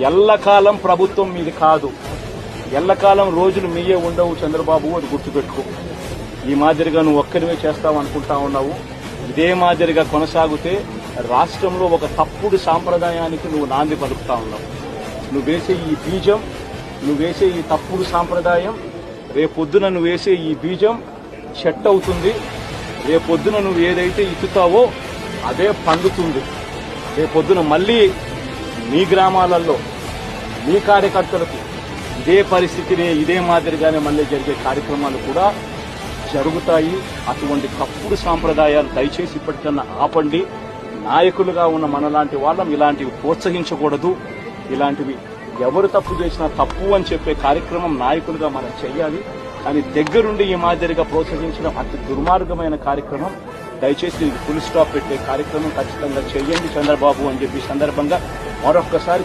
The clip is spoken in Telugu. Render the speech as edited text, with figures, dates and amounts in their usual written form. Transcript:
ఎల్లకాలం ప్రభుత్వం మీది కాదు, ఎల్లకాలం రోజులు మీయే ఉండవు చంద్రబాబు, అది గుర్తుపెట్టుకో. ఈ మాదిరిగా నువ్వు ఒక్కరివే చేస్తావు అనుకుంటా ఉన్నావు. ఇదే మాదిరిగా కొనసాగితే రాష్ట్రంలో ఒక తప్పుడు సాంప్రదాయానికి నువ్వు నాంది పలుకుతా ఉన్నావు. నువ్వు వేసే ఈ బీజం, నువ్వు వేసే ఈ తప్పుడు సాంప్రదాయం, రేపొద్దున నువ్వు వేసే ఈ బీజం చెట్టు అవుతుంది. రేపొద్దున నువ్వు ఏదైతే ఇచ్చుతావో అదే పండుతుంది. రేపొద్దున మళ్ళీ మీ గ్రామాలలో మీ కార్యకర్తలకు ఇదే పరిస్థితిని ఇదే మాదిరిగానే మళ్ళీ జరిగే కార్యక్రమాలు కూడా జరుగుతాయి. అటువంటి తప్పుడు సాంప్రదాయాలు దయచేసి ఇప్పటికన్నా ఆపండి. నాయకులుగా ఉన్న మనలాంటి వాళ్ళం ఇలాంటివి ప్రోత్సహించకూడదు. ఇలాంటివి ఎవరు తప్పు చేసినా తప్పు అని చెప్పే కార్యక్రమం నాయకులుగా మనం చేయాలి. కానీ దగ్గరుండి ఈ మాదిరిగా ప్రోత్సహించడం అతి దుర్మార్గమైన కార్యక్రమం. దయచేసి దీనికి ఫుల్ స్టాప్ పెట్టే కార్యక్రమం ఖచ్చితంగా చేయండి చంద్రబాబు అని చెప్పి సందర్భంగా మరొక్కసారి